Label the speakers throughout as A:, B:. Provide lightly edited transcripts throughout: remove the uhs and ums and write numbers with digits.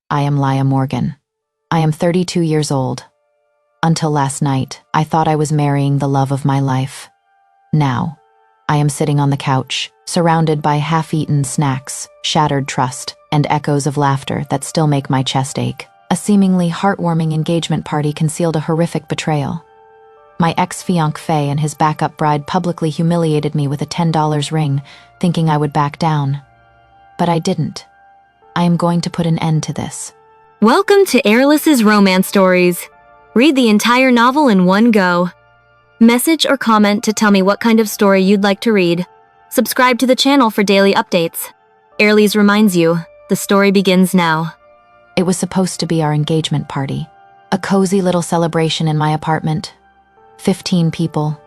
A: I am Leah Morgan. I am 32 years old. Until last night, I thought I was marrying the love of my life. Now, I am sitting on the couch, surrounded by half-eaten snacks, shattered trust, and echoes of laughter that still make my chest ache. A seemingly heartwarming engagement party concealed a horrific betrayal. My ex-fiancé and his backup bride publicly humiliated me with a $10 ring, thinking I would back down. But I didn't. I am going to put an end to this.
B: Welcome to Airless's Romance Stories. Read the entire novel in one go. Message or comment to tell me what kind of story you'd like to read. Subscribe to the channel for daily updates. Airless reminds you, the story begins now.
A: It was supposed to be our engagement party. A cozy little celebration in my apartment. 15 people,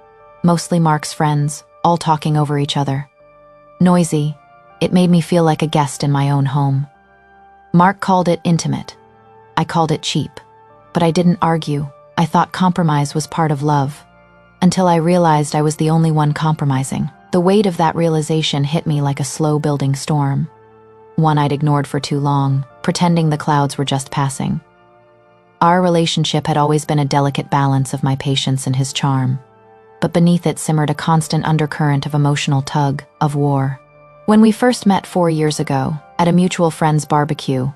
A: mostly Mark's friends, all talking over each other. Noisy, it made me feel like a guest in my own home. Mark called it intimate. I called it cheap. But I didn't argue. I thought compromise was part of love. Until I realized I was the only one compromising. The weight of that realization hit me like a slow-building storm. One I'd ignored for too long, pretending the clouds were just passing. Our relationship had always been a delicate balance of my patience and his charm. But beneath it simmered a constant undercurrent of emotional tug, of war. When we first met 4 years ago, at a mutual friend's barbecue,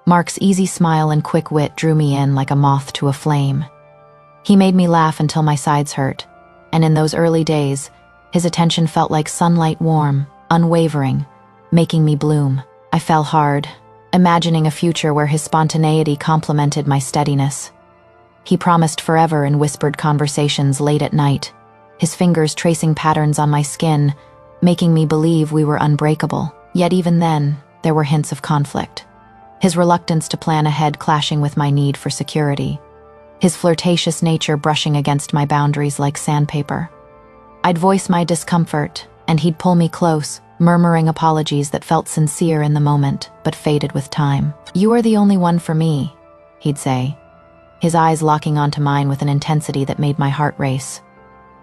A: Mark's easy smile and quick wit drew me in like a moth to a flame. He made me laugh until my sides hurt, and in those early days, his attention felt like sunlight, warm, unwavering, making me bloom. I fell hard, imagining a future where his spontaneity complemented my steadiness. He promised forever in whispered conversations late at night, his fingers tracing patterns on my skin, making me believe we were unbreakable. Yet even then, there were hints of conflict. His reluctance to plan ahead clashing with my need for security. His flirtatious nature brushing against my boundaries like sandpaper. I'd voice my discomfort, and he'd pull me close, murmuring apologies that felt sincere in the moment, but faded with time. "You are the only one for me," he'd say, his eyes locking onto mine with an intensity that made my heart race.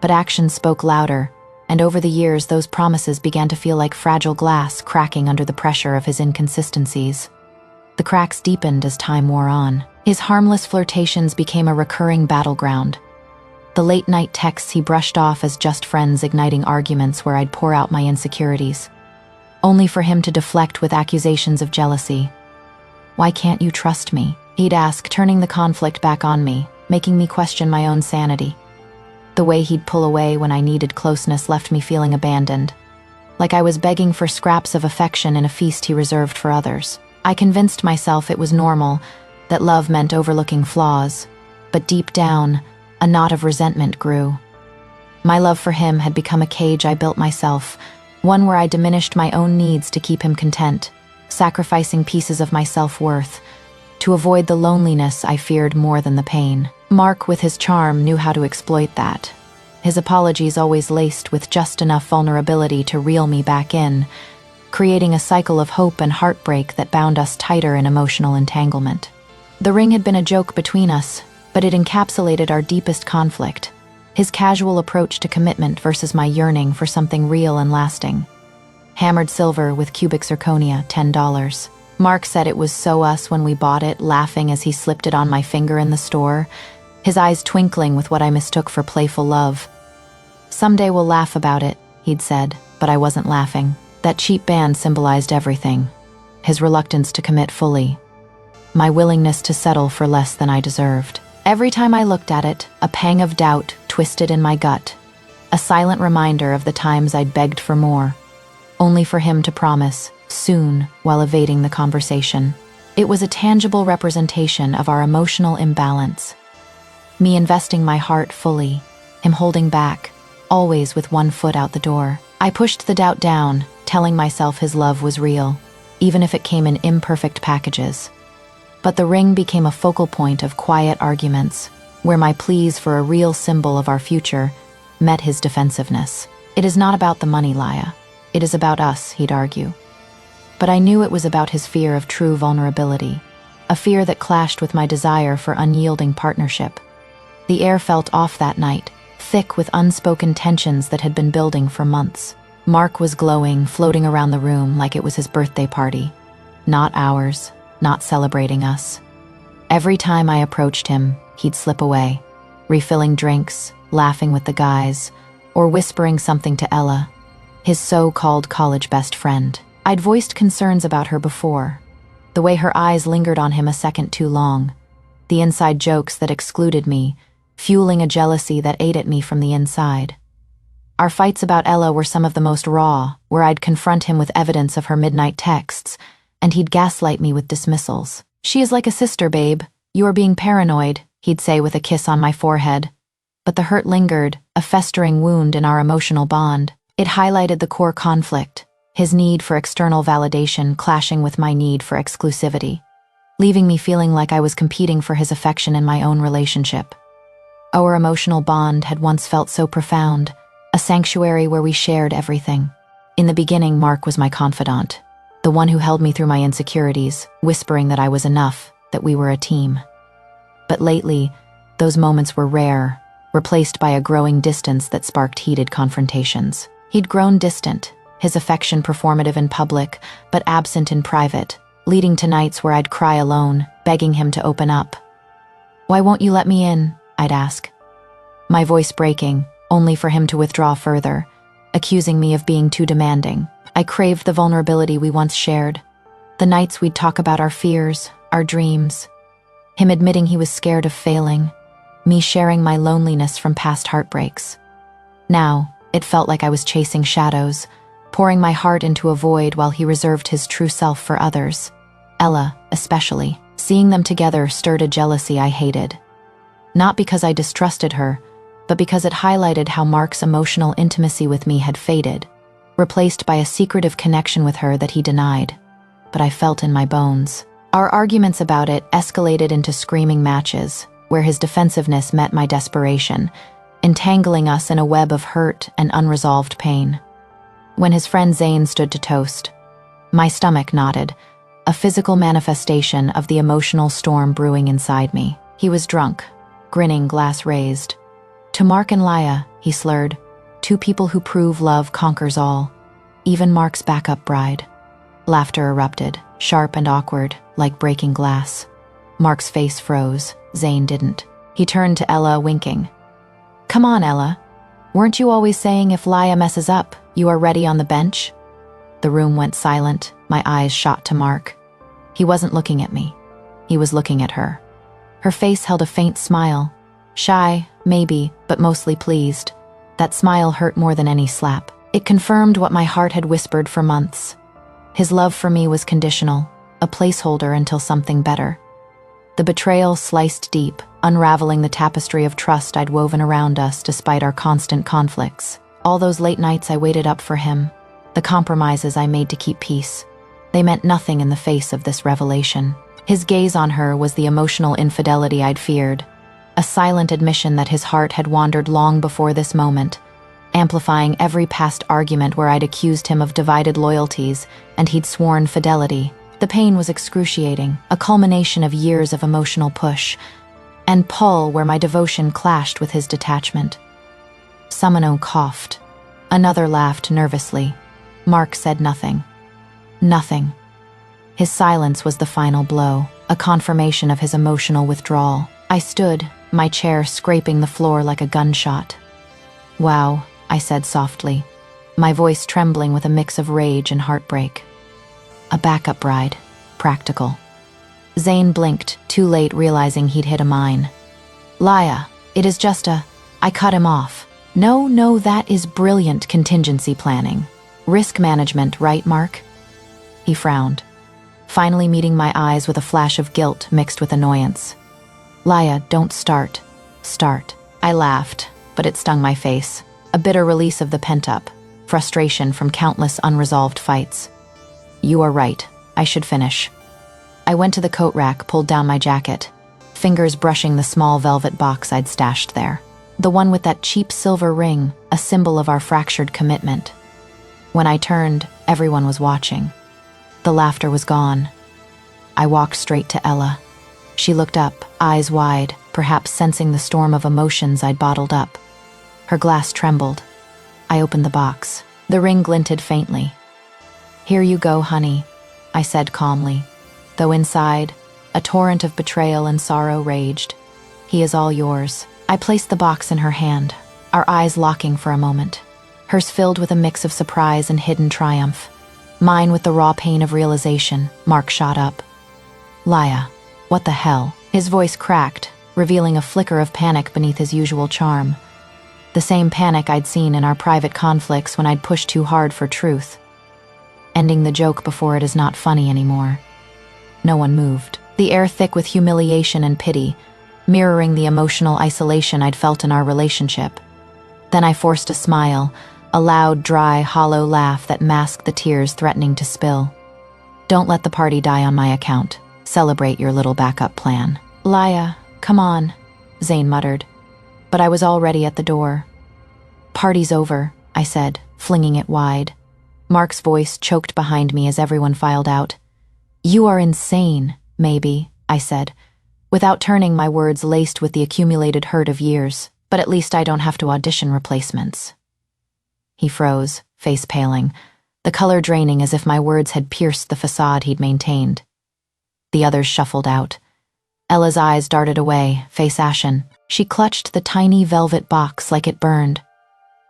A: But actions spoke louder, and over the years those promises began to feel like fragile glass cracking under the pressure of his inconsistencies. The cracks deepened as time wore on. His harmless flirtations became a recurring battleground. The late-night texts he brushed off as just friends, igniting arguments where I'd pour out my insecurities, only for him to deflect with accusations of jealousy. "Why can't you trust me?" he'd ask, turning the conflict back on me, making me question my own sanity. The way he'd pull away when I needed closeness left me feeling abandoned, like I was begging for scraps of affection in a feast he reserved for others. I convinced myself it was normal, that love meant overlooking flaws, but deep down, a knot of resentment grew. My love for him had become a cage I built myself, one where I diminished my own needs to keep him content, sacrificing pieces of my self-worth, to avoid the loneliness I feared more than the pain. Mark, with his charm, knew how to exploit that. His apologies always laced with just enough vulnerability to reel me back in, creating a cycle of hope and heartbreak that bound us tighter in emotional entanglement. The ring had been a joke between us, but it encapsulated our deepest conflict, his casual approach to commitment versus my yearning for something real and lasting. Hammered silver with cubic zirconia, $10. Mark said it was so us when we bought it, laughing as he slipped it on my finger in the store, his eyes twinkling with what I mistook for playful love. "Someday we'll laugh about it," he'd said, but I wasn't laughing. That cheap band symbolized everything. His reluctance to commit fully. My willingness to settle for less than I deserved. Every time I looked at it, a pang of doubt twisted in my gut. A silent reminder of the times I'd begged for more, only for him to promise, soon, while evading the conversation. It was a tangible representation of our emotional imbalance. Me investing my heart fully, him holding back, always with one foot out the door. I pushed the doubt down, telling myself his love was real, even if it came in imperfect packages. But the ring became a focal point of quiet arguments, where my pleas for a real symbol of our future met his defensiveness. "It is not about the money, Leah. It is about us," he'd argue. But I knew it was about his fear of true vulnerability, a fear that clashed with my desire for unyielding partnership. The air felt off that night, thick with unspoken tensions that had been building for months. Mark was glowing, floating around the room like it was his birthday party. Not ours. not celebrating us. Every time I approached him, he'd slip away, refilling drinks, laughing with the guys, or whispering something to Ella, his so-called college best friend. I'd voiced concerns about her before, the way her eyes lingered on him a second too long, the inside jokes that excluded me, fueling a jealousy that ate at me from the inside. Our fights about Ella were some of the most raw, where I'd confront him with evidence of her midnight texts, and he'd gaslight me with dismissals. "She is like a sister, babe. You are being paranoid," he'd say with a kiss on my forehead. But the hurt lingered, a festering wound in our emotional bond. It highlighted the core conflict, his need for external validation clashing with my need for exclusivity, leaving me feeling like I was competing for his affection in my own relationship. Our emotional bond had once felt so profound, a sanctuary where we shared everything. In the beginning, Mark was my confidant, the one who held me through my insecurities, whispering that I was enough, that we were a team. But lately, those moments were rare, replaced by a growing distance that sparked heated confrontations. He'd grown distant, his affection performative in public, but absent in private, leading to nights where I'd cry alone, begging him to open up. "Why won't you let me in?" I'd ask, my voice breaking, only for him to withdraw further, accusing me of being too demanding. I craved the vulnerability we once shared, the nights we'd talk about our fears, our dreams, him admitting he was scared of failing, me sharing my loneliness from past heartbreaks. Now, it felt like I was chasing shadows, pouring my heart into a void while he reserved his true self for others. Ella, especially. Seeing them together stirred a jealousy I hated. Not because I distrusted her, but because it highlighted how Mark's emotional intimacy with me had faded, replaced by a secretive connection with her that he denied. But I felt in my bones. Our arguments about it escalated into screaming matches, where his defensiveness met my desperation, entangling us in a web of hurt and unresolved pain. When his friend Zane stood to toast, my stomach knotted, a physical manifestation of the emotional storm brewing inside me. He was drunk, grinning, glass raised. "To Mark and Laya," he slurred, "two people who prove love conquers all, even Mark's backup bride." Laughter erupted, sharp and awkward, like breaking glass. Mark's face froze, Zane didn't. He turned to Ella, winking. "Come on, Ella. Weren't you always saying if Laya messes up, you are ready on the bench?" The room went silent, my eyes shot to Mark. He wasn't looking at me. He was looking at her. Her face held a faint smile. Shy, maybe, but mostly pleased. That smile hurt more than any slap. It confirmed what my heart had whispered for months. His love for me was conditional, a placeholder until something better. The betrayal sliced deep, unraveling the tapestry of trust I'd woven around us despite our constant conflicts. All those late nights I waited up for him, the compromises I made to keep peace, they meant nothing in the face of this revelation. His gaze on her was the emotional infidelity I'd feared, a silent admission that his heart had wandered long before this moment, amplifying every past argument where I'd accused him of divided loyalties and he'd sworn fidelity. The pain was excruciating, a culmination of years of emotional push and pull where my devotion clashed with his detachment. Summono coughed. Another laughed nervously. Mark said nothing. Nothing. His silence was the final blow, a confirmation of his emotional withdrawal. I stood, my chair scraping the floor like a gunshot. "Wow," I said softly, my voice trembling with a mix of rage and heartbreak. "A backup bride. Practical." Zane blinked, too late realizing he'd hit a mine. "Laya, it is just I cut him off." No, that is brilliant contingency planning. Risk management, right, Mark?" He frowned, finally meeting my eyes with a flash of guilt mixed with annoyance. "Laya, don't start." "Start." I laughed, but it stung my face, a bitter release of the pent-up frustration from countless unresolved fights. "You are right. I should finish." I went to the coat rack, pulled down my jacket, fingers brushing the small velvet box I'd stashed there. The one with that cheap silver ring, a symbol of our fractured commitment. When I turned, everyone was watching. The laughter was gone. I walked straight to Ella. She looked up, eyes wide, perhaps sensing the storm of emotions I'd bottled up. Her glass trembled. I opened the box. The ring glinted faintly. "Here you go, honey," I said calmly. though inside, a torrent of betrayal and sorrow raged. "He is all yours." I placed the box in her hand, our eyes locking for a moment, hers filled with a mix of surprise and hidden triumph, mine with the raw pain of realization. Mark shot up. "Laya, what the hell?" His voice cracked, revealing a flicker of panic beneath his usual charm. The same panic I'd seen in our private conflicts when I'd pushed too hard for truth. Ending the joke before it is not funny anymore. No one moved, the air thick with humiliation and pity, mirroring the emotional isolation I'd felt in our relationship. Then I forced a smile, a loud, dry, hollow laugh that masked the tears threatening to spill. "Don't let the party die on my account. Celebrate your little backup plan." "Laya, come on," Zane muttered, but I was already at the door. "Party's over," I said, flinging it wide. Mark's voice choked behind me as everyone filed out. "You are insane, maybe," I said, without turning my words laced with the accumulated hurt of years, "but at least I don't have to audition replacements." He froze, face paling, the color draining as if my words had pierced the facade he'd maintained. The others shuffled out. Ella's eyes darted away, face ashen. She clutched the tiny velvet box like it burned,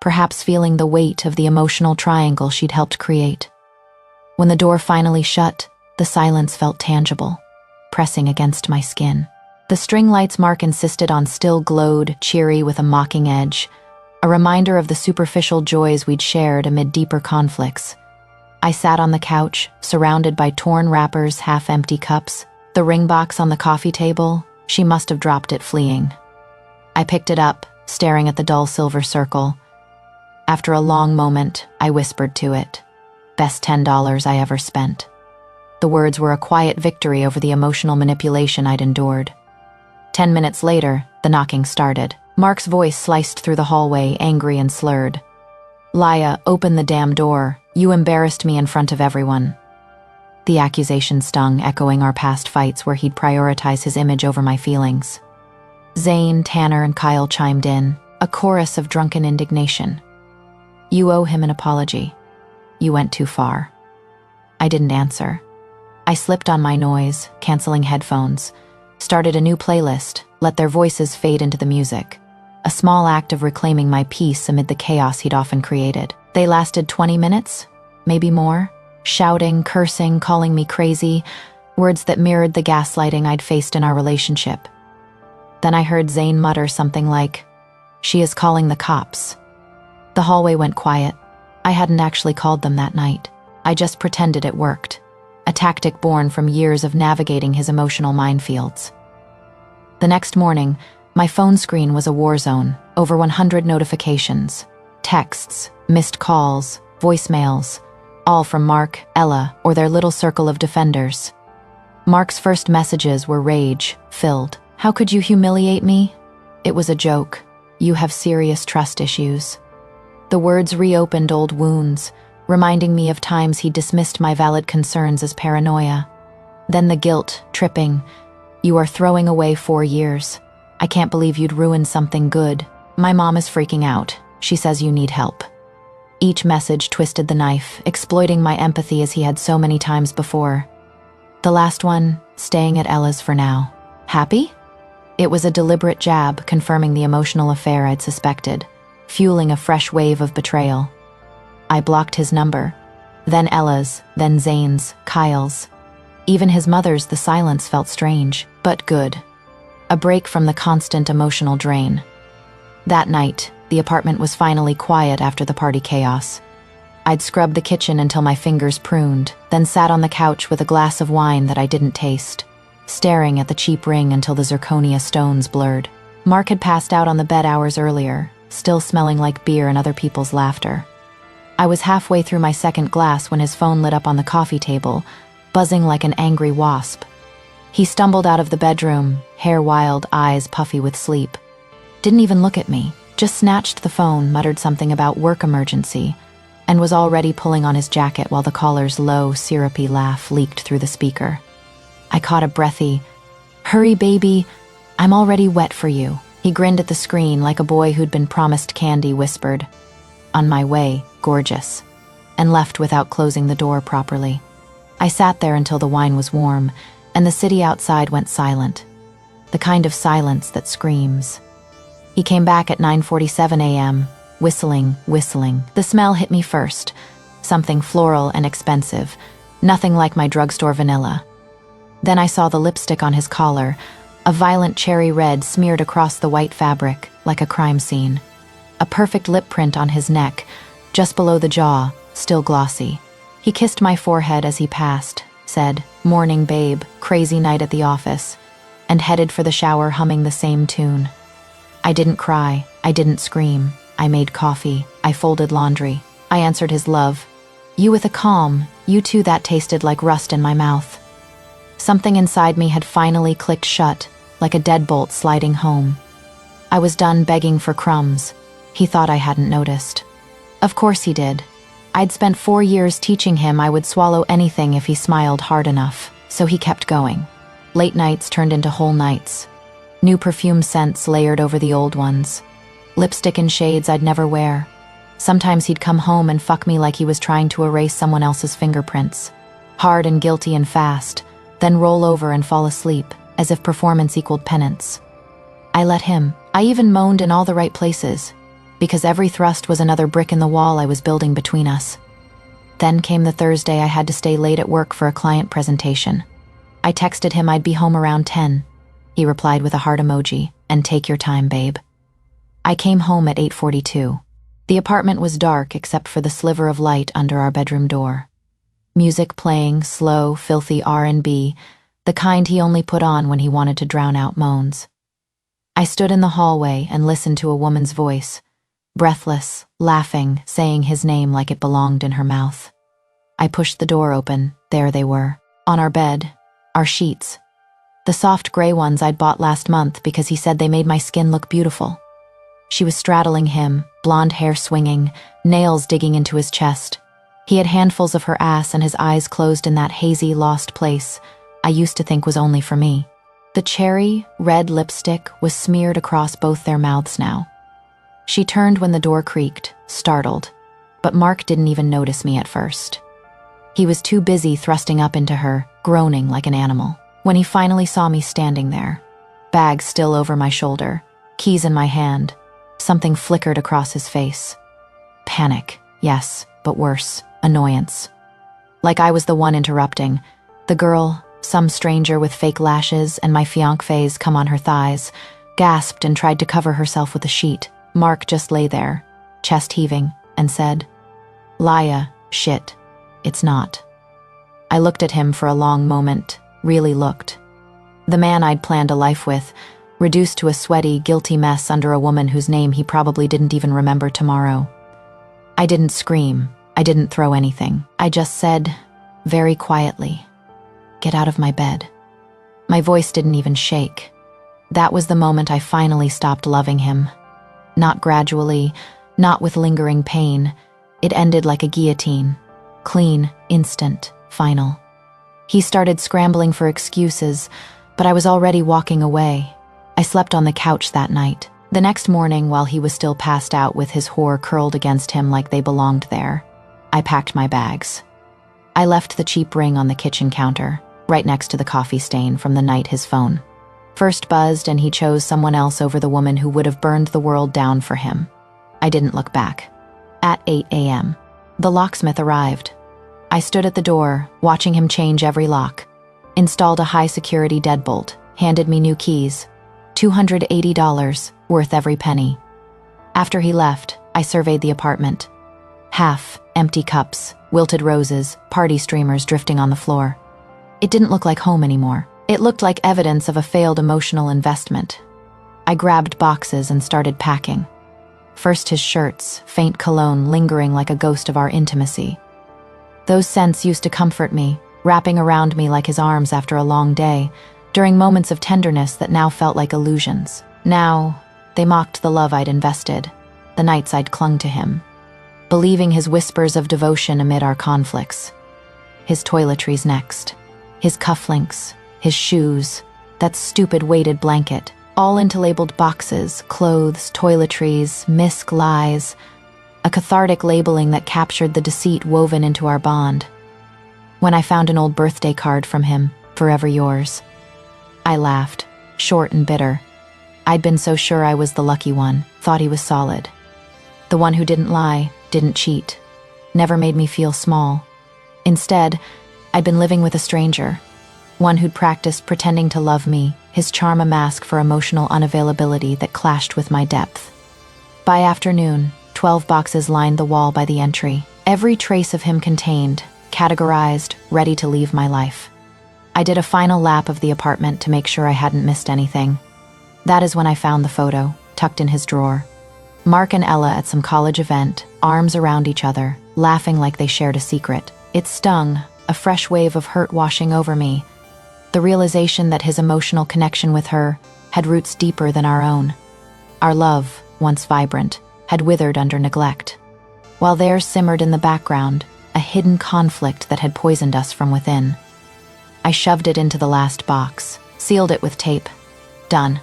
A: perhaps feeling the weight of the emotional triangle she'd helped create. When the door finally shut, the silence felt tangible, pressing against my skin. The string lights Mark insisted on still glowed, cheery with a mocking edge, a reminder of the superficial joys we'd shared amid deeper conflicts. I sat on the couch, surrounded by torn wrappers, half-empty cups. The ring box on the coffee table, she must have dropped it fleeing. I picked it up, staring at the dull silver circle. After a long moment, I whispered to it, "Best $10 I ever spent." The words were a quiet victory over the emotional manipulation I'd endured. 10 minutes later, the knocking started. Mark's voice sliced through the hallway, angry and slurred. "Laya, open the damn door. You embarrassed me in front of everyone." The accusation stung, echoing our past fights where he'd prioritize his image over my feelings. Zane, Tanner, and Kyle chimed in, a chorus of drunken indignation. "You owe him an apology. You went too far." I didn't answer. I slipped on my noise, canceling headphones, started a new playlist, let their voices fade into the music. A small act of reclaiming my peace amid the chaos he'd often created. They lasted 20 minutes, maybe more, shouting, cursing, calling me crazy, words that mirrored the gaslighting I'd faced in our relationship. Then I heard Zane mutter something like, "She is calling the cops." The hallway went quiet. I hadn't actually called them that night. I just pretended it worked, a tactic born from years of navigating his emotional minefields. The next morning, my phone screen was a war zone, over 100 notifications, texts, missed calls, voicemails, all from Mark, Ella, or their little circle of defenders. Mark's first messages were rage-filled. "How could you humiliate me? It was a joke. You have serious trust issues." The words reopened old wounds, reminding me of times he dismissed my valid concerns as paranoia. Then the guilt, tripping. "You are throwing away 4 years. I can't believe you'd ruin something good. My mom is freaking out. She says you need help." Each message twisted the knife, exploiting my empathy as he had so many times before. The last one, "Staying at Ella's for now. Happy?" It was a deliberate jab, confirming the emotional affair I'd suspected, fueling a fresh wave of betrayal. I blocked his number, then Ella's, then Zane's, Kyle's. Even his mother's, the silence felt strange, but good. A break from the constant emotional drain. That night, the apartment was finally quiet after the party chaos. I'd scrubbed the kitchen until my fingers pruned, then sat on the couch with a glass of wine that I didn't taste, staring at the cheap ring until the zirconia stones blurred. Mark had passed out on the bed hours earlier, still smelling like beer and other people's laughter. I was halfway through my second glass when his phone lit up on the coffee table, buzzing like an angry wasp. He stumbled out of the bedroom, hair wild, eyes puffy with sleep. Didn't even look at me, just snatched the phone, muttered something about work emergency, and was already pulling on his jacket while the caller's low, syrupy laugh leaked through the speaker. I caught a breathy, "Hurry, baby, I'm already wet for you." He grinned at the screen like a boy who'd been promised candy, whispered, "On my way, gorgeous," and left without closing the door properly. I sat there until the wine was warm, and the city outside went silent, the kind of silence that screams. He came back at 9:47 a.m., whistling. The smell hit me first, something floral and expensive, nothing like my drugstore vanilla. Then I saw the lipstick on his collar, a violent cherry red smeared across the white fabric, like a crime scene. A perfect lip print on his neck, just below the jaw, still glossy. He kissed my forehead as he passed, said, "Morning, babe, crazy night at the office," and headed for the shower humming the same tune. I didn't cry, I didn't scream. I made coffee, I folded laundry. I answered his love. You with a calm, you too that tasted like rust in my mouth. Something inside me had finally clicked shut, like a deadbolt sliding home. I was done begging for crumbs. He thought I hadn't noticed. Of course he did. I'd spent 4 years teaching him I would swallow anything if he smiled hard enough, so he kept going. Late nights turned into whole nights. New perfume scents layered over the old ones. Lipstick in shades I'd never wear. Sometimes he'd come home and fuck me like he was trying to erase someone else's fingerprints. Hard and guilty and fast, then roll over and fall asleep, as if performance equaled penance. I let him. I even moaned in all the right places, because every thrust was another brick in the wall I was building between us. Then came the Thursday I had to stay late at work for a client presentation. I texted him I'd be home around 10. He replied with a heart emoji, and take your time, babe. I came home at 8:42. The apartment was dark except for the sliver of light under our bedroom door. Music playing, slow, filthy R&B, the kind he only put on when he wanted to drown out moans. I stood in the hallway and listened to a woman's voice, breathless, laughing, saying his name like it belonged in her mouth. I pushed the door open. There they were, on our bed, our sheets. The soft gray ones I'd bought last month because he said they made my skin look beautiful. She was straddling him, blonde hair swinging, nails digging into his chest. He had handfuls of her ass and his eyes closed in that hazy, lost place I used to think was only for me. The cherry, red lipstick was smeared across both their mouths now. She turned when the door creaked, startled, but Mark didn't even notice me at first. He was too busy thrusting up into her, groaning like an animal. When he finally saw me standing there, bag still over my shoulder, keys in my hand, something flickered across his face. Panic, yes, but worse, annoyance. Like I was the one interrupting. The girl, some stranger with fake lashes and my fiancé's come on her thighs, gasped and tried to cover herself with a sheet. Mark just lay there, chest heaving, and said, "Laya, shit, it's not." I looked at him for a long moment, really looked. The man I'd planned a life with, reduced to a sweaty, guilty mess under a woman whose name he probably didn't even remember tomorrow. I didn't scream. I didn't throw anything. I just said, very quietly, "Get out of my bed." My voice didn't even shake. That was the moment I finally stopped loving him. Not gradually, not with lingering pain. It ended like a guillotine. Clean, instant, final. He started scrambling for excuses, but I was already walking away. I slept on the couch that night. The next morning, while he was still passed out with his whore curled against him like they belonged there, I packed my bags. I left the cheap ring on the kitchen counter, right next to the coffee stain from the night his phone first buzzed, and he chose someone else over the woman who would have burned the world down for him. I didn't look back. At 8 a.m., the locksmith arrived. I stood at the door, watching him change every lock, installed a high-security deadbolt, handed me new keys, $280, worth every penny. After he left, I surveyed the apartment. Half, empty cups, wilted roses, party streamers drifting on the floor. It didn't look like home anymore. It looked like evidence of a failed emotional investment. I grabbed boxes and started packing. First his shirts, faint cologne lingering like a ghost of our intimacy. Those scents used to comfort me, wrapping around me like his arms after a long day, during moments of tenderness that now felt like illusions. Now, they mocked the love I'd invested, the nights I'd clung to him, believing his whispers of devotion amid our conflicts. His toiletries next, his cufflinks, his shoes, that stupid weighted blanket, all into labeled boxes, clothes, toiletries, misc lies, a cathartic labeling that captured the deceit woven into our bond. When I found an old birthday card from him, Forever yours. I laughed, short and bitter. I'd been so sure I was the lucky one, thought he was solid. The one who didn't lie, didn't cheat, never made me feel small. Instead, I'd been living with a stranger, one who'd practiced pretending to love me, his charm a mask for emotional unavailability that clashed with my depth. By afternoon, 12 boxes lined the wall by the entry, every trace of him contained, categorized, ready to leave my life. I did a final lap of the apartment to make sure I hadn't missed anything. That is when I found the photo, tucked in his drawer. Mark and Ella at some college event, arms around each other, laughing like they shared a secret. It stung, a fresh wave of hurt washing over me. The realization that his emotional connection with her had roots deeper than our own. Our love, once vibrant, had withered under neglect, while theirs simmered in the background, a hidden conflict that had poisoned us from within. I shoved it into the last box, sealed it with tape. Done.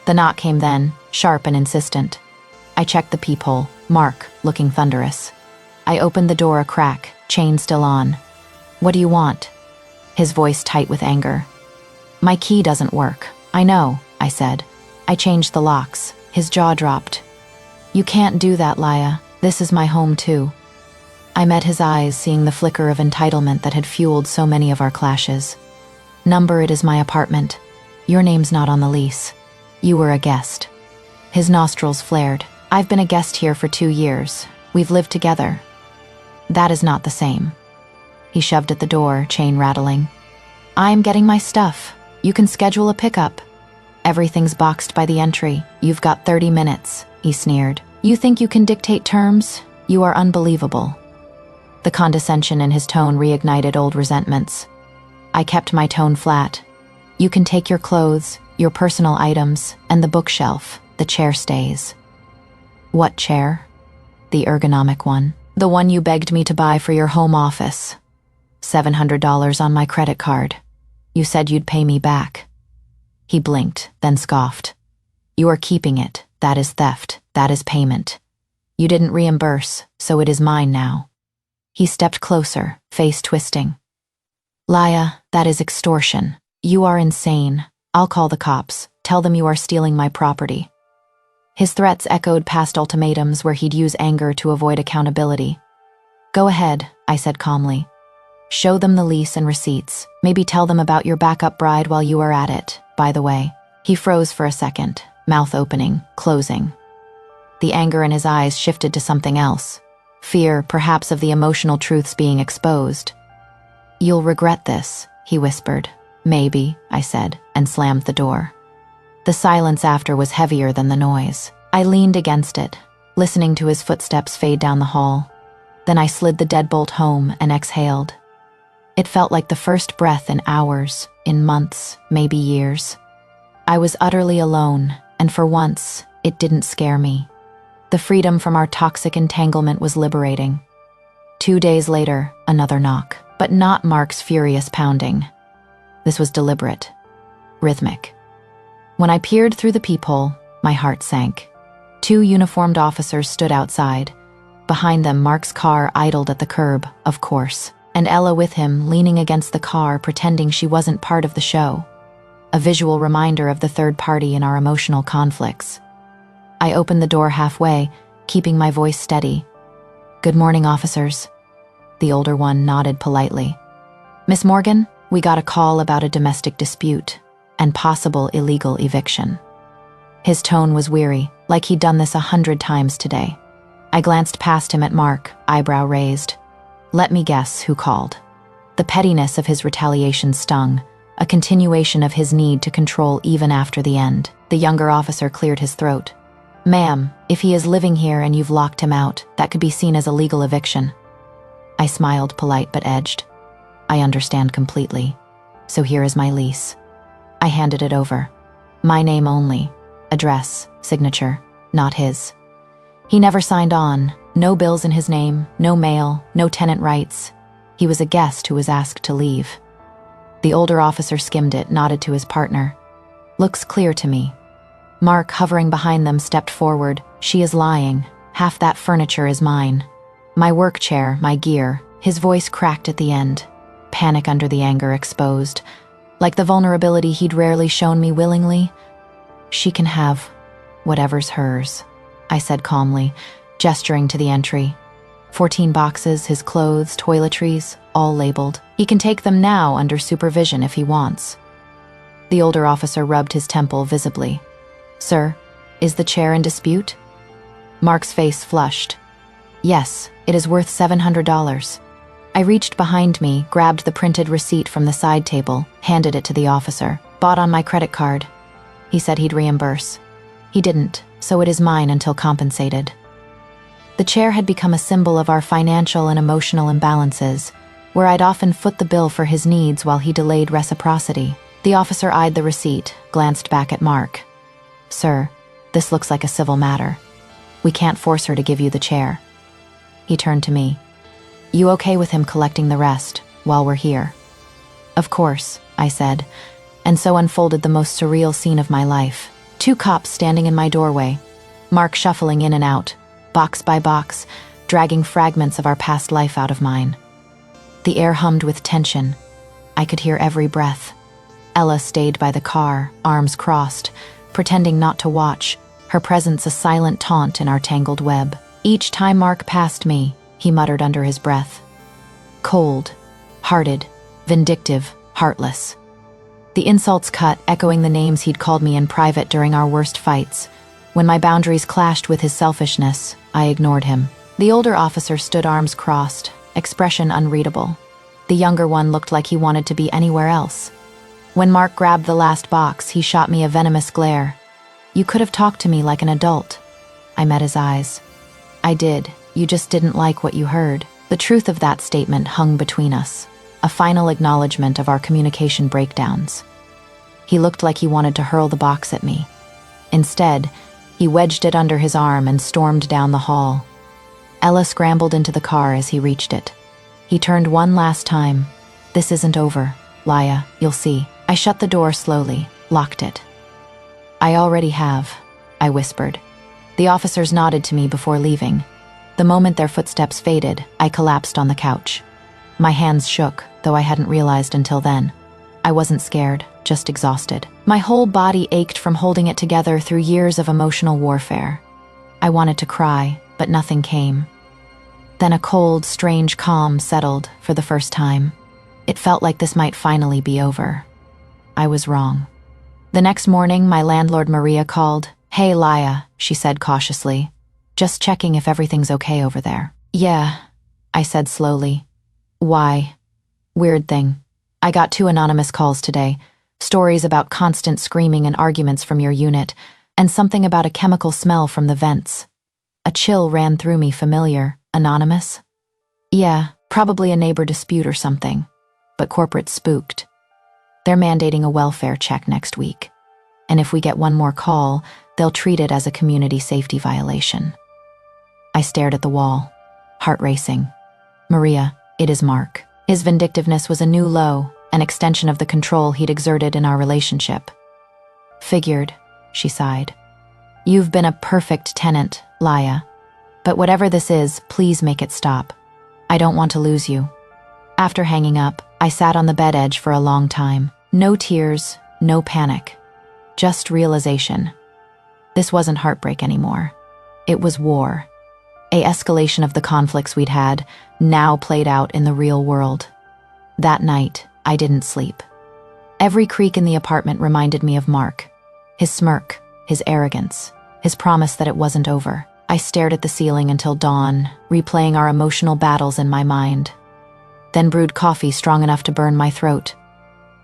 A: The knock came then, sharp and insistent. I checked the peephole, Mark, looking thunderous. I opened the door a crack, chain still on. What do you want? His voice tight with anger. My key doesn't work. I know, I said. I changed the locks. His jaw dropped. You can't do that, Laya. This is my home too. I met his eyes, seeing the flicker of entitlement that had fueled so many of our clashes. Number it is my apartment. Your name's not on the lease. You were a guest. His nostrils flared. I've been a guest here for 2 years. We've lived together. That is not the same. He shoved at the door, chain rattling. I'm getting my stuff. You can schedule a pickup. Everything's boxed by the entry. You've got 30 minutes, he sneered. You think you can dictate terms? You are unbelievable. The condescension in his tone reignited old resentments. I kept my tone flat. You can take your clothes, your personal items, and the bookshelf. The chair stays. What chair? The ergonomic one. The one you begged me to buy for your home office. $700 on my credit card. You said you'd pay me back. He blinked, then scoffed. You are keeping it. That is theft. That is payment. You didn't reimburse, so it is mine now. He stepped closer, face twisting. Laya, that is extortion. You are insane. I'll call the cops. Tell them you are stealing my property. His threats echoed past ultimatums where he'd use anger to avoid accountability. Go ahead, I said calmly. Show them the lease and receipts. Maybe tell them about your backup bride while you are at it, by the way. He froze for a second, mouth opening, closing. The anger in his eyes shifted to something else. Fear, perhaps, of the emotional truths being exposed. You'll regret this, he whispered. Maybe, I said, and slammed the door. The silence after was heavier than the noise. I leaned against it, listening to his footsteps fade down the hall. Then I slid the deadbolt home and exhaled. It felt like the first breath in hours, in months, maybe years. I was utterly alone, and for once, it didn't scare me. The freedom from our toxic entanglement was liberating. 2 days later, another knock, but not Mark's furious pounding. This was deliberate, rhythmic. When I peered through the peephole, my heart sank. 2 uniformed officers stood outside. Behind them, Mark's car idled at the curb, of course, and Ella with him, leaning against the car, pretending she wasn't part of the show. A visual reminder of the third party in our emotional conflicts. I opened the door halfway, keeping my voice steady. Good morning, officers. The older one nodded politely. Miss Morgan, we got a call about a domestic dispute and possible illegal eviction. His tone was weary, like he'd done this 100 times today. I glanced past him at Mark, eyebrow raised. Let me guess who called. The pettiness of his retaliation stung, a continuation of his need to control even after the end. The younger officer cleared his throat. Ma'am, if he is living here and you've locked him out, that could be seen as a legal eviction. I smiled, polite but edged. I understand completely. So here is my lease. I handed it over. My name only. Address, signature, not his. He never signed on. No bills in his name, no mail, no tenant rights. He was a guest who was asked to leave. The older officer skimmed it, nodded to his partner. Looks clear to me. Mark, hovering behind them, stepped forward. She is lying. Half that furniture is mine. My work chair, my gear. His voice cracked at the end. Panic under the anger exposed. like the vulnerability he'd rarely shown me willingly. "She can have whatever's hers," I said calmly, gesturing to the entry. 14 boxes, his clothes, toiletries, all labeled. He can take them now under supervision if he wants. The older officer rubbed his temple visibly. "Sir, is the chair in dispute?" Mark's face flushed. "Yes, it is worth $700. I reached behind me, grabbed the printed receipt from the side table, handed it to the officer. "Bought on my credit card." He said he'd reimburse. He didn't, so it is mine until compensated. The chair had become a symbol of our financial and emotional imbalances, where I'd often foot the bill for his needs while he delayed reciprocity. The officer eyed the receipt, glanced back at Mark. "Sir, this looks like a civil matter. We can't force her to give you the chair." He turned to me. "You okay with him collecting the rest while we're here?" "Of course," I said, and so unfolded the most surreal scene of my life. 2 cops standing in my doorway, Mark shuffling in and out, box by box, dragging fragments of our past life out of mine. The air hummed with tension. I could hear every breath. Ella stayed by the car, arms crossed, pretending not to watch, her presence a silent taunt in our tangled web. Each time Mark passed me, he muttered under his breath. Cold, hearted, vindictive, heartless. The insults cut, echoing the names he'd called me in private during our worst fights. When my boundaries clashed with his selfishness, I ignored him. The older officer stood arms crossed, expression unreadable. The younger one looked like he wanted to be anywhere else. When Mark grabbed the last box, he shot me a venomous glare. "You could have talked to me like an adult." I met his eyes. "I did. You just didn't like what you heard." The truth of that statement hung between us, a final acknowledgement of our communication breakdowns. He looked like he wanted to hurl the box at me. Instead, he wedged it under his arm and stormed down the hall. Ella scrambled into the car as he reached it. He turned one last time. "This isn't over, Laya, you'll see." I shut the door slowly, locked it. "I already have," I whispered. The officers nodded to me before leaving. The moment their footsteps faded, I collapsed on the couch. My hands shook, though I hadn't realized until then. I wasn't scared, just exhausted. My whole body ached from holding it together through years of emotional warfare. I wanted to cry, but nothing came. Then a cold, strange calm settled for the first time. It felt like this might finally be over. I was wrong. The next morning, my landlord Maria called. "Hey, Laya," she said cautiously. "Just checking if everything's okay over there." "Yeah," I said slowly. "Why?" "Weird thing. I got 2 anonymous calls today. Stories about constant screaming and arguments from your unit, and something about a chemical smell from the vents." A chill ran through me, familiar. "Anonymous?" "Yeah, probably a neighbor dispute or something. But corporate spooked. They're mandating a welfare check next week. And if we get one more call, they'll treat it as a community safety violation." I stared at the wall, heart racing. "Maria, it is Mark." His vindictiveness was a new low, an extension of the control he'd exerted in our relationship. "Figured," she sighed. "You've been a perfect tenant, Laya. But whatever this is, please make it stop. I don't want to lose you." After hanging up, I sat on the bed edge for a long time. No tears, no panic. Just realization. This wasn't heartbreak anymore. It was war. A escalation of the conflicts we'd had, now played out in the real world. That night, I didn't sleep. Every creak in the apartment reminded me of Mark. His smirk, his arrogance, his promise that it wasn't over. I stared at the ceiling until dawn, replaying our emotional battles in my mind. Then brewed coffee strong enough to burn my throat.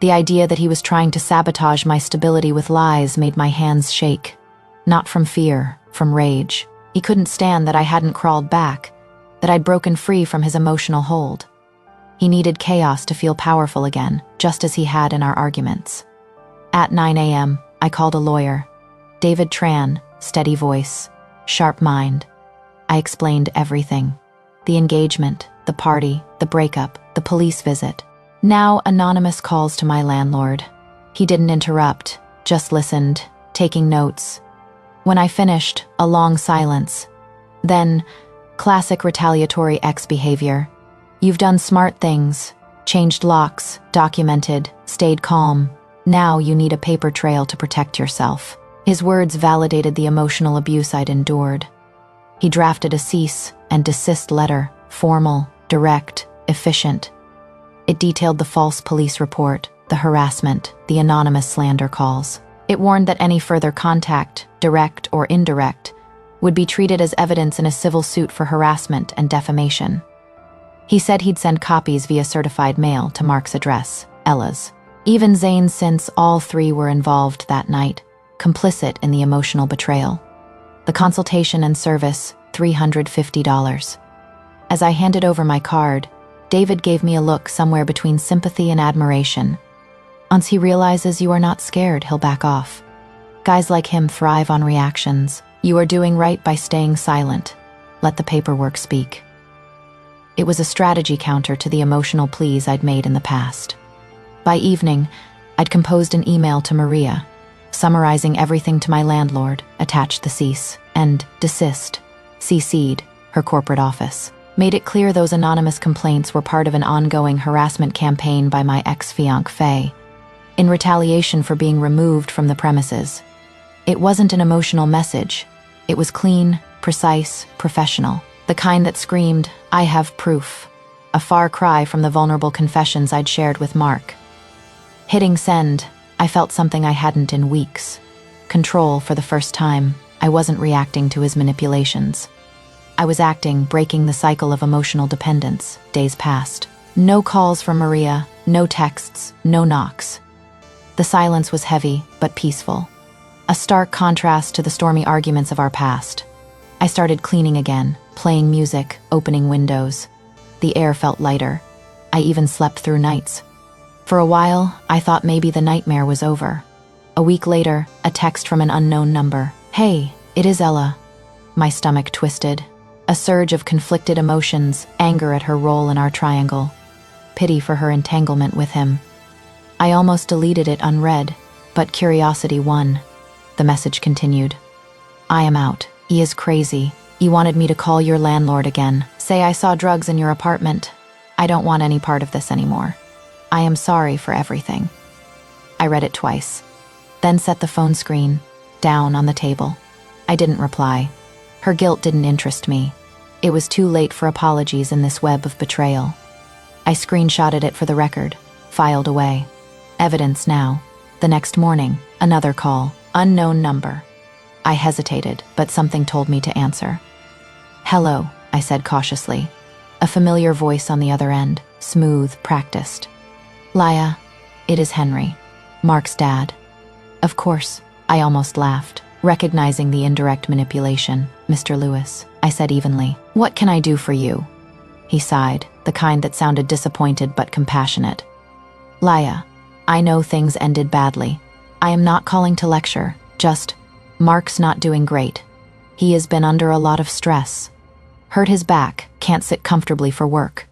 A: The idea that he was trying to sabotage my stability with lies made my hands shake. Not from fear, from rage. He couldn't stand that I hadn't crawled back, that I'd broken free from his emotional hold. He needed chaos to feel powerful again, just as he had in our arguments. At 9 a.m., I called a lawyer. David Tran, steady voice, sharp mind. I explained everything. The engagement, the party, the breakup, the police visit. Now anonymous calls to my landlord. He didn't interrupt, just listened, taking notes. When I finished, a long silence. Then, classic retaliatory ex behavior. "You've done smart things. Changed locks, documented, stayed calm. Now you need a paper trail to protect yourself. His words validated the emotional abuse I'd endured. He drafted a cease and desist letter, formal, direct, efficient. It detailed the false police report, the harassment, the anonymous slander calls. It warned that any further contact, direct or indirect, would be treated as evidence in a civil suit for harassment and defamation. He said he'd send copies via certified mail to Mark's address, Ella's. Even Zane, since all three were involved that night, complicit in the emotional betrayal. The consultation and service, $350. As I handed over my card, David gave me a look somewhere between sympathy and admiration. Once he realizes you are not scared, he'll back off. Guys like him thrive on reactions. You are doing right by staying silent. Let the paperwork speak. It was a strategy counter to the emotional pleas I'd made in the past. By evening, I'd composed an email to Maria, summarizing everything to my landlord, attached the cease, and desist, CC'd her corporate office. Made it clear those anonymous complaints were part of an ongoing harassment campaign by my ex-fiancée, Faye, in retaliation for being removed from the premises. It wasn't an emotional message. It was clean, precise, professional. The kind that screamed, "I have proof," a far cry from the vulnerable confessions I'd shared with Mark. Hitting send, I felt something I hadn't in weeks. Control for the first time. I wasn't reacting to his manipulations. I was acting, breaking the cycle of emotional dependence. Days passed. No calls from Maria, no texts, no knocks. The silence was heavy, but peaceful. A stark contrast to the stormy arguments of our past. I started cleaning again, playing music, opening windows. The air felt lighter. I even slept through nights. For a while, I thought maybe the nightmare was over. A week later, a text from an unknown number. "Hey, it is Ella." My stomach twisted. A surge of conflicted emotions, anger at her role in our triangle, pity for her entanglement with him. I almost deleted it unread, but curiosity won. The message continued. "I am out. He is crazy. He wanted me to call your landlord again. Say I saw drugs in your apartment. I don't want any part of this anymore. I am sorry for everything." I read it twice, then set the phone screen down on the table. I didn't reply. Her guilt didn't interest me. It was too late for apologies in this web of betrayal. I screenshotted it for the record, filed away. Evidence now. The next morning, another call, unknown number. I hesitated, but something told me to answer. "Hello," I said cautiously. A familiar voice on the other end, smooth, practiced. "Laya, it is Henry, Mark's dad." Of course, I almost laughed, recognizing the indirect manipulation. "Mr. Lewis," I said evenly. "What can I do for you?" He sighed, the kind that sounded disappointed but compassionate. "Laya, I know things ended badly. I am not calling to lecture, just Mark's not doing great. He has been under a lot of stress. Hurt his back, can't sit comfortably for work.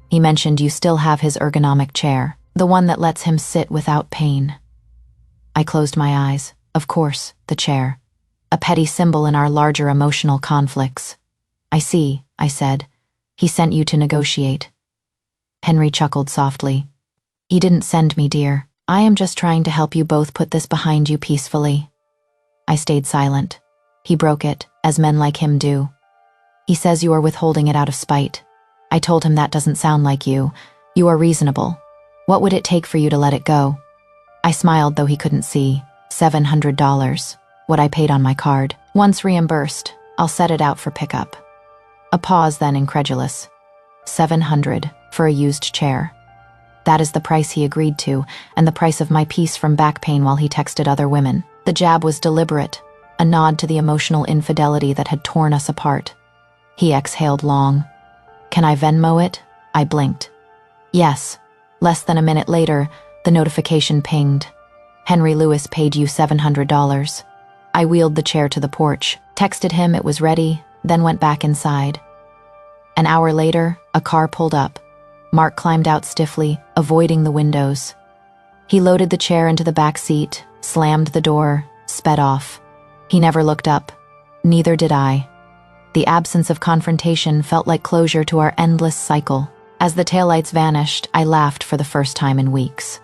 A: He mentioned you still have his ergonomic chair, the one that lets him sit without pain." I closed my eyes. Of course, the chair. A petty symbol in our larger emotional conflicts. "I see," I said. "He sent you to negotiate." Henry chuckled softly. "He didn't send me, dear. I am just trying to help you both put this behind you peacefully." I stayed silent. He broke it, as men like him do. "He says you are withholding it out of spite." I told him that doesn't sound like you. You are reasonable. What would it take for you to let it go? I smiled, though he couldn't see. $700, what I paid on my card. Once reimbursed, I'll set it out for pickup. A pause, then incredulous. $700 for a used chair. That is the price he agreed to, and the price of my peace from back pain while he texted other women. The jab was deliberate, a nod to the emotional infidelity that had torn us apart. He exhaled long. "Can I Venmo it?" I blinked. "Yes." Less than a minute later, the notification pinged. "Henry Lewis paid you $700. I wheeled the chair to the porch, texted him it was ready, then went back inside. An hour later, a car pulled up. Mark climbed out stiffly, avoiding the windows. He loaded the chair into the back seat, slammed the door, sped off. He never looked up. Neither did I. The absence of confrontation felt like closure to our endless cycle. As the taillights vanished, I laughed for the first time in weeks.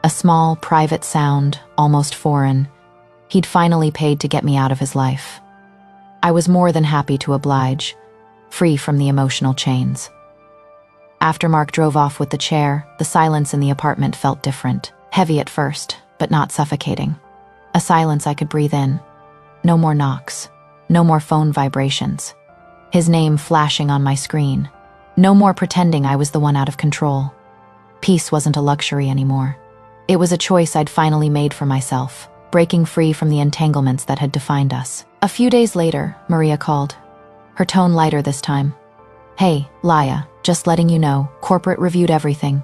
A: A small, private sound, almost foreign. He'd finally paid to get me out of his life. I was more than happy to oblige, free from the emotional chains. After Mark drove off with the chair, the silence in the apartment felt different. Heavy at first, but not suffocating. A silence I could breathe in. No more knocks. No more phone vibrations. His name flashing on my screen. No more pretending I was the one out of control. Peace wasn't a luxury anymore. It was a choice I'd finally made for myself, breaking free from the entanglements that had defined us. A few days later, Maria called. Her tone lighter this time. Hey, Laya, just letting you know, corporate reviewed everything.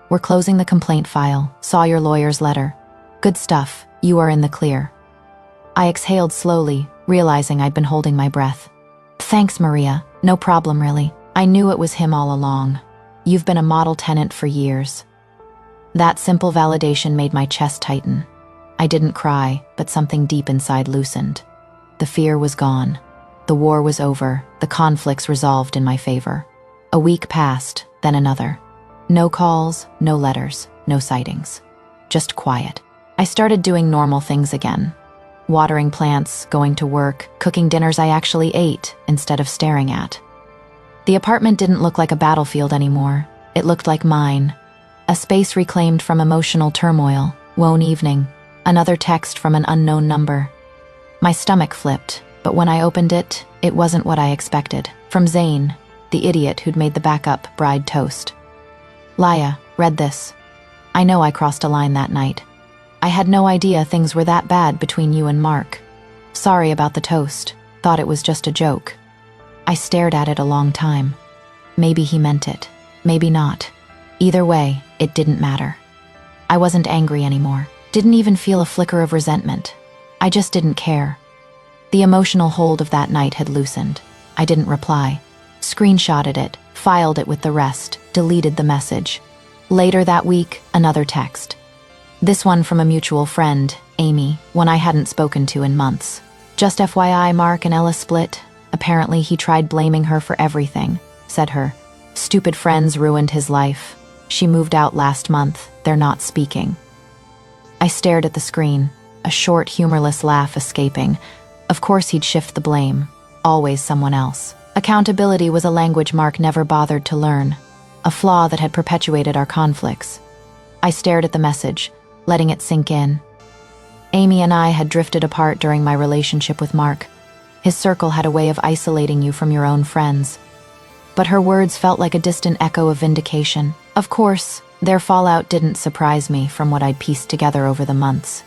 A: We're closing the complaint file, saw your lawyer's letter. Good stuff, you are in the clear. I exhaled slowly, realizing I'd been holding my breath. Thanks, Maria, no problem really. I knew it was him all along. You've been a model tenant for years. That simple validation made my chest tighten. I didn't cry, but something deep inside loosened. The fear was gone. The war was over, the conflicts resolved in my favor. A week passed, then another. No calls, no letters, no sightings. Just quiet. I started doing normal things again. Watering plants, going to work, cooking dinners I actually ate instead of staring at. The apartment didn't look like a battlefield anymore. It looked like mine. A space reclaimed from emotional turmoil. One evening, another text from an unknown number. My stomach flipped, but when I opened it, it wasn't what I expected. From Zane, the idiot who'd made the backup bride toast. Laya, read this. I know I crossed a line that night. I had no idea things were that bad between you and Mark. Sorry about the toast. Thought it was just a joke. I stared at it a long time. Maybe he meant it. Maybe not. Either way, it didn't matter. I wasn't angry anymore. Didn't even feel a flicker of resentment. I just didn't care. The emotional hold of that night had loosened. I didn't reply. Screenshotted it, filed it with the rest, deleted the message. Later that week, another text. This one from a mutual friend, Amy, one I hadn't spoken to in months. Just FYI, Mark and Ella split. Apparently he tried blaming her for everything, said her. Stupid friends ruined his life. She moved out last month. They're not speaking. I stared at the screen, a short, humorless laugh escaping. Of course he'd shift the blame. Always someone else. Accountability was a language Mark never bothered to learn, a flaw that had perpetuated our conflicts. I stared at the message, letting it sink in. Amy and I had drifted apart during my relationship with Mark. His circle had a way of isolating you from your own friends. But her words felt like a distant echo of vindication. Of course, their fallout didn't surprise me from what I'd pieced together over the months.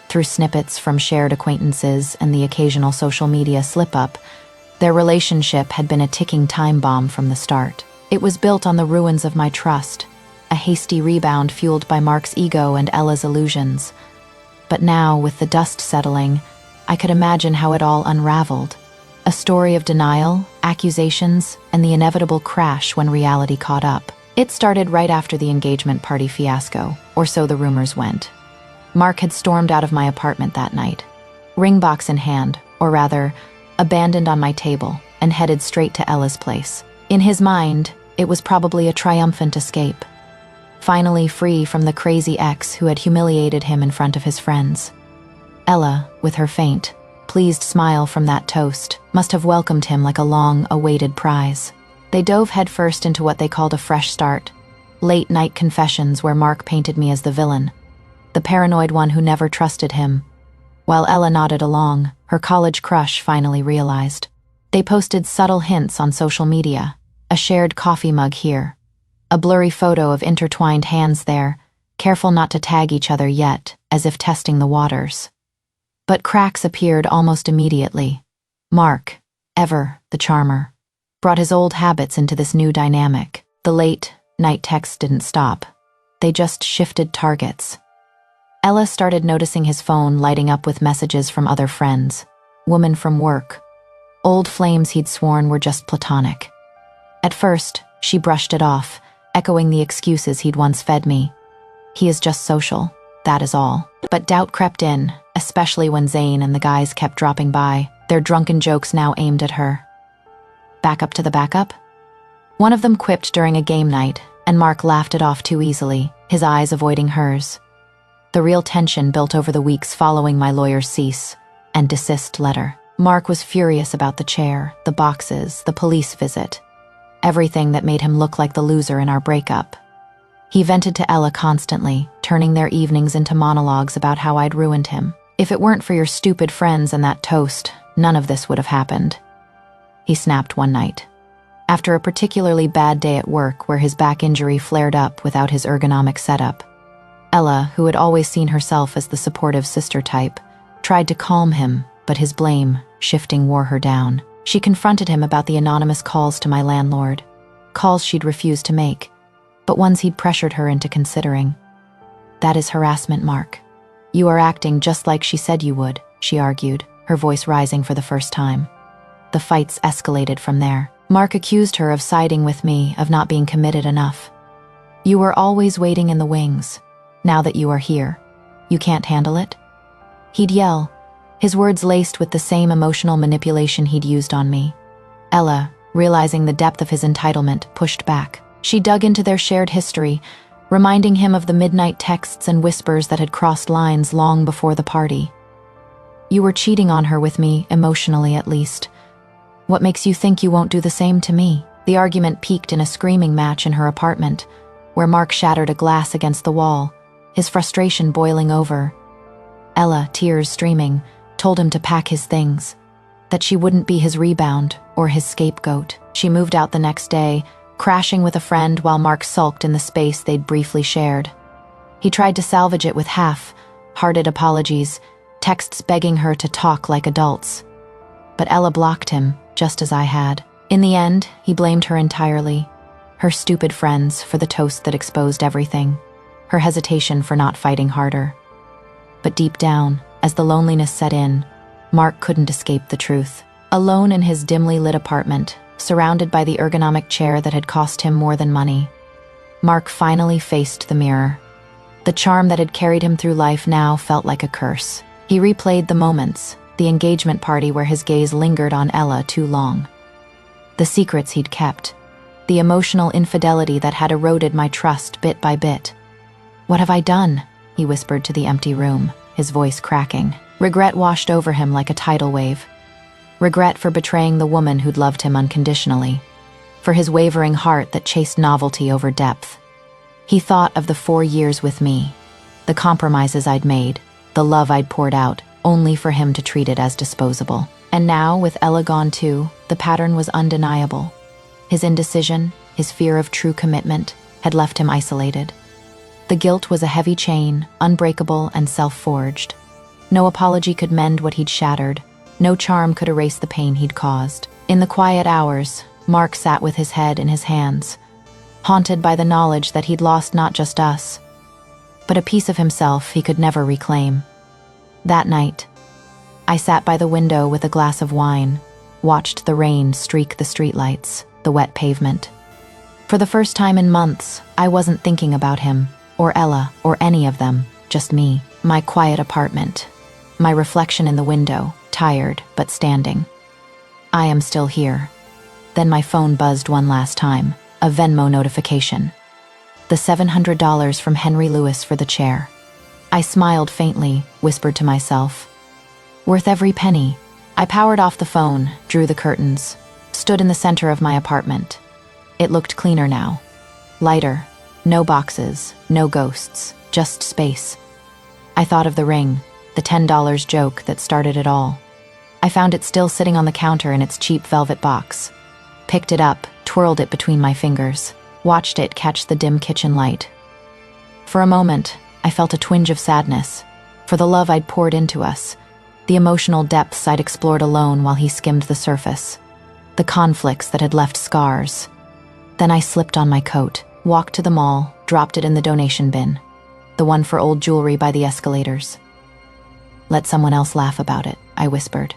A: Through snippets from shared acquaintances and the occasional social media slip-up, their relationship had been a ticking time bomb from the start. It was built on the ruins of my trust, a hasty rebound fueled by Mark's ego and Ella's illusions. But now, with the dust settling, I could imagine how it all unraveled. A story of denial, accusations, and the inevitable crash when reality caught up. It started right after the engagement party fiasco, or so the rumors went. Mark had stormed out of my apartment that night, ring box in hand, or rather, abandoned on my table, and headed straight to Ella's place. In his mind, it was probably a triumphant escape. Finally free from the crazy ex who had humiliated him in front of his friends. Ella, with her faint, pleased smile from that toast, must have welcomed him like a long-awaited prize. They dove headfirst into what they called a fresh start. Late-night confessions where Mark painted me as the villain, the paranoid one who never trusted him. While Ella nodded along, her college crush finally realized. They posted subtle hints on social media, a shared coffee mug here, a blurry photo of intertwined hands there, careful not to tag each other yet, as if testing the waters. But cracks appeared almost immediately. Mark, ever the charmer, brought his old habits into this new dynamic. The late-night texts didn't stop. They just shifted targets. Ella started noticing his phone lighting up with messages from other friends, women from work, old flames he'd sworn were just platonic. At first, she brushed it off, echoing the excuses he'd once fed me. He is just social, that is all. But doubt crept in, especially when Zane and the guys kept dropping by, their drunken jokes now aimed at her. Back up to the backup? One of them quipped during a game night, and Mark laughed it off too easily, his eyes avoiding hers. The real tension built over the weeks following my lawyer's cease and desist letter. Mark was furious about the chair, the boxes, the police visit, everything that made him look like the loser in our breakup. He vented to Ella constantly, turning their evenings into monologues about how I'd ruined him. If it weren't for your stupid friends and that toast, none of this would have happened. He snapped one night. After a particularly bad day at work where his back injury flared up without his ergonomic setup, Ella, who had always seen herself as the supportive sister type, tried to calm him, but his blame shifting wore her down. She confronted him about the anonymous calls to my landlord, calls she'd refused to make, but ones he'd pressured her into considering. That is harassment, Mark. You are acting just like she said you would, she argued, her voice rising for the first time. The fights escalated from there. Mark accused her of siding with me, of not being committed enough. You were always waiting in the wings. Now that you are here, you can't handle it? He'd yell, his words laced with the same emotional manipulation he'd used on me. Ella, realizing the depth of his entitlement, pushed back. She dug into their shared history, reminding him of the midnight texts and whispers that had crossed lines long before the party. You were cheating on her with me, emotionally at least. What makes you think you won't do the same to me? The argument peaked in a screaming match in her apartment, where Mark shattered a glass against the wall, his frustration boiling over. Ella, tears streaming, told him to pack his things, that she wouldn't be his rebound or his scapegoat. She moved out the next day, crashing with a friend while Mark sulked in the space they'd briefly shared. He tried to salvage it with half-hearted apologies, texts begging her to talk like adults. But Ella blocked him, just as I had. In the end, he blamed her entirely. Her stupid friends for the toast that exposed everything. Her hesitation for not fighting harder. But deep down, as the loneliness set in, Mark couldn't escape the truth. Alone in his dimly lit apartment, surrounded by the ergonomic chair that had cost him more than money, Mark finally faced the mirror. The charm that had carried him through life now felt like a curse. He replayed the moments, the engagement party where his gaze lingered on Ella too long. The secrets he'd kept, the emotional infidelity that had eroded my trust bit by bit. What have I done? He whispered to the empty room, his voice cracking. Regret washed over him like a tidal wave. Regret for betraying the woman who'd loved him unconditionally, for his wavering heart that chased novelty over depth. He thought of the 4 years with me, the compromises I'd made, the love I'd poured out, only for him to treat it as disposable. And now, with Ella gone too, the pattern was undeniable. His indecision, his fear of true commitment, had left him isolated. The guilt was a heavy chain, unbreakable and self-forged. No apology could mend what he'd shattered. No charm could erase the pain he'd caused. In the quiet hours, Mark sat with his head in his hands, haunted by the knowledge that he'd lost not just us, but a piece of himself he could never reclaim. That night, I sat by the window with a glass of wine, watched the rain streak the streetlights, the wet pavement. For the first time in months, I wasn't thinking about him, or Ella, or any of them, just me, my quiet apartment, my reflection in the window, tired but standing. I am still here. Then my phone buzzed one last time, a Venmo notification. The $700 from Henry Lewis for the chair. I smiled faintly, whispered to myself. Worth every penny. I powered off the phone, drew the curtains, stood in the center of my apartment. It looked cleaner now. Lighter. No boxes, no ghosts, just space. I thought of the ring, the $10 joke that started it all. I found it still sitting on the counter in its cheap velvet box. Picked it up, twirled it between my fingers, watched it catch the dim kitchen light. For a moment, I felt a twinge of sadness, for the love I'd poured into us, the emotional depths I'd explored alone while he skimmed the surface, the conflicts that had left scars. Then I slipped on my coat, walked to the mall, dropped it in the donation bin, the one for old jewelry by the escalators. Let someone else laugh about it, I whispered.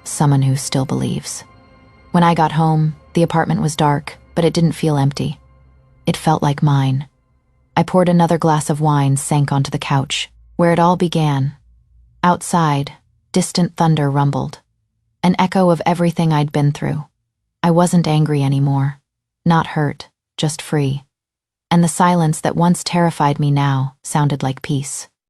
A: Someone who still believes. When I got home, the apartment was dark, but it didn't feel empty. It felt like mine. I poured another glass of wine, sank onto the couch, where it all began. Outside, distant thunder rumbled, an echo of everything I'd been through. I wasn't angry anymore. Not hurt, just free. And the silence that once terrified me now sounded like peace.